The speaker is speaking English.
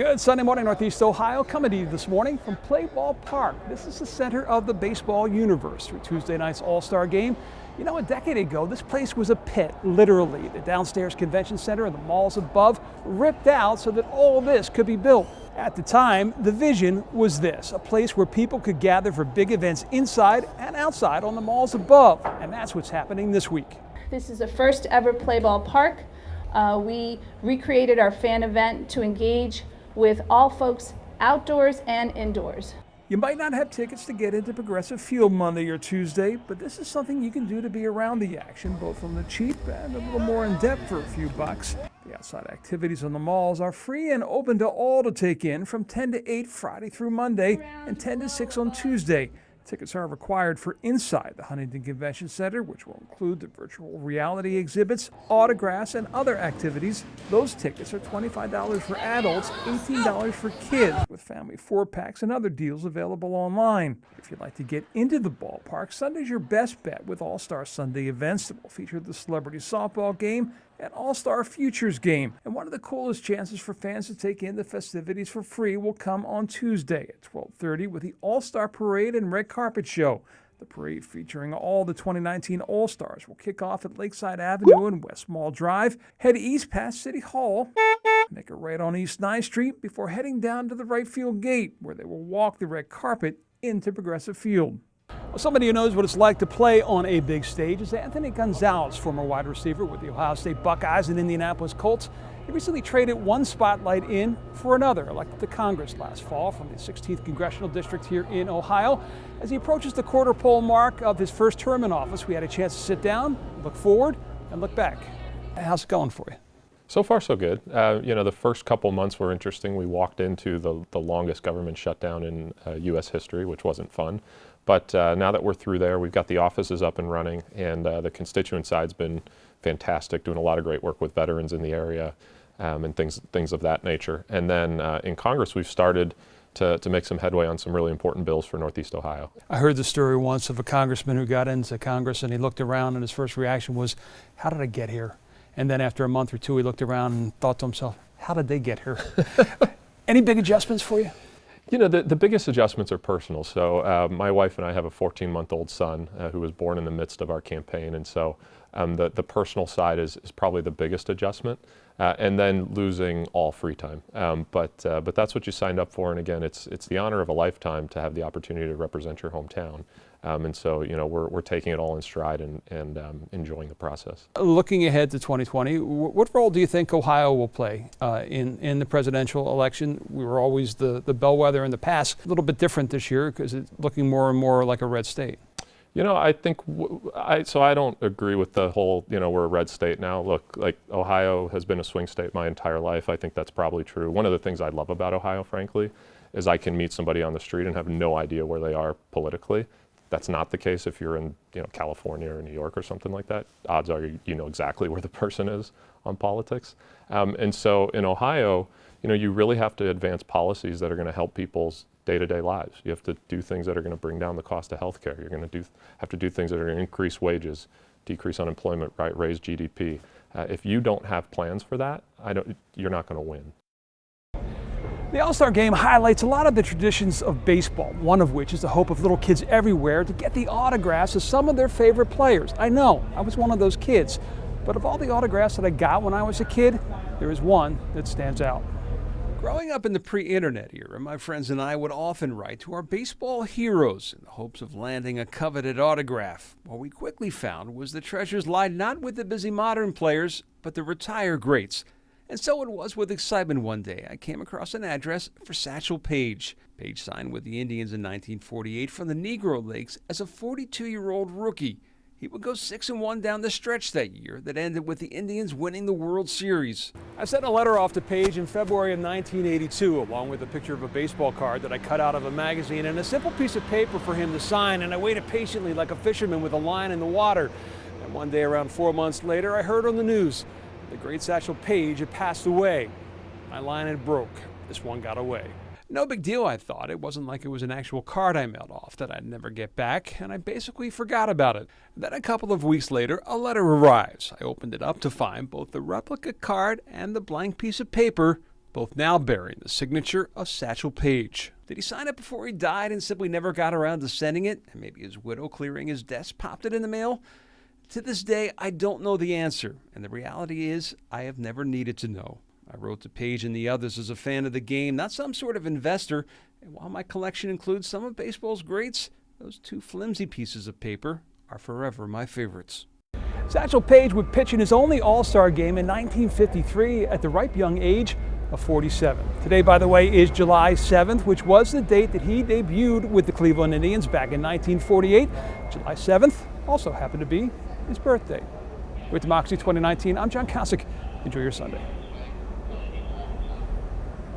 Good Sunday morning, Northeast Ohio. Coming to you this morning from Ballpark. This is the center of the baseball universe for Tuesday night's All-Star game. You know, a decade ago, this place was a pit, literally. The downstairs convention center and the malls above ripped out so that all this could be built. At the time, the vision was this, a place where people could gather for big events inside and outside on the malls above. And that's what's happening this week. This is the first ever Ballpark. We recreated our fan event to engage with all folks outdoors and indoors. You might not have tickets to get into Progressive Field Monday or Tuesday, but this is something you can do to be around the action, both on the cheap and a little more in depth for a few bucks. The outside activities on the malls are free and open to all to take in from 10 to 8 Friday through Monday and 10 to 6 on Tuesday. Tickets are required for inside the Huntington Convention Center, which will include the virtual reality exhibits, autographs, and other activities. Those tickets are $25 for adults, $18 for kids, with family 4-packs and other deals available online. If you'd like to get into the ballpark, Sunday's your best bet with All-Star Sunday events that will feature the celebrity softball game and All-Star Futures game. And one of the coolest chances for fans to take in the festivities for free will come on Tuesday at 12:30 with the All-Star Parade and Red Carpet Show. The parade, featuring all the 2019 All-Stars, will kick off at Lakeside Avenue and West Mall Drive, head east past City Hall, make a right on East 9th Street before heading down to the right field gate, where they will walk the red carpet into Progressive Field. Well, somebody who knows what it's like to play on a big stage is Anthony Gonzalez, former wide receiver with the Ohio State Buckeyes and Indianapolis Colts. He recently traded one spotlight in for another, elected to Congress last fall from the 16th Congressional District here in Ohio. As he approaches the quarter pole mark of his first term in office, we had a chance to sit down, look forward, and look back. How's it going for you? So far, so good. The first couple months were interesting. We walked into the longest government shutdown in U.S. history, which wasn't fun. But now that we're through there, we've got the offices up and running, and the constituent side's been fantastic, doing a lot of great work with veterans in the area and things of that nature. And then in Congress, we've started to make some headway on some really important bills for Northeast Ohio. I heard the story once of a congressman who got into Congress and he looked around and his first reaction was, how did I get here? And then after a month or two, he looked around and thought to himself, how did they get here? Any big adjustments for you? You know, the biggest adjustments are personal. So my wife and I have a 14-month-old son who was born in the midst of our campaign. And so the personal side is probably the biggest adjustment. And then losing all free time. But that's what you signed up for. And again, it's the honor of a lifetime to have the opportunity to represent your hometown. And so, we're taking it all in stride and enjoying the process. Looking ahead to 2020, what role do you think Ohio will play in the presidential election? We were always the bellwether in the past. A little bit different this year because it's looking more and more like a red state. I think, so I don't agree with the whole, we're a red state now. Look, like Ohio has been a swing state my entire life. I think that's probably true. One of the things I love about Ohio, frankly, is I can meet somebody on the street and have no idea where they are politically. That's not the case if you're in, California or New York or something like that. Odds are you know exactly where the person is on politics. And so in Ohio, you really have to advance policies that are going to help people's day-to-day lives. You have to do things that are going to bring down the cost of health care. You're going to have to do things that are going to increase wages, decrease unemployment, right, raise GDP. If you don't have plans for that, you're not going to win. The All-Star Game highlights a lot of the traditions of baseball, one of which is the hope of little kids everywhere to get the autographs of some of their favorite players. I know, I was one of those kids. But of all the autographs that I got when I was a kid, there is one that stands out. Growing up in the pre-internet era, my friends and I would often write to our baseball heroes in the hopes of landing a coveted autograph. What we quickly found was the treasures lied not with the busy modern players, but the retired greats. And so it was with excitement one day I came across an address for Satchel Page. Page signed with the Indians in 1948 from the Negro Leagues as a 42-year-old rookie. He would go 6-1 down the stretch that year that ended with the Indians winning the World Series. I sent a letter off to Page in February of 1982, along with a picture of a baseball card that I cut out of a magazine and a simple piece of paper for him to sign, and I waited patiently like a fisherman with a line in the water. And one day around 4 months later, I heard on the news the great Satchel Page had passed away. My line had broke. This one got away. No big deal, I thought. It wasn't like it was an actual card I mailed off that I'd never get back, and I basically forgot about it. Then a couple of weeks later, a letter arrives. I opened it up to find both the replica card and the blank piece of paper both now bearing the signature of Satchel Page. Did he sign it before he died and simply never got around to sending it? And maybe his widow, clearing his desk, popped it in the mail? To this day, I don't know the answer, and the reality is I have never needed to know. I wrote to Page and the others as a fan of the game, not some sort of investor, and while my collection includes some of baseball's greats, those two flimsy pieces of paper are forever my favorites. Satchel Page would pitch in his only All-Star game in 1953 at the ripe young age of 47. Today, by the way, is July 7th, which was the date that he debuted with the Cleveland Indians back in 1948. July 7th also happened to be his birthday. With Democracy 2019, I'm John Kosichs. Enjoy your Sunday.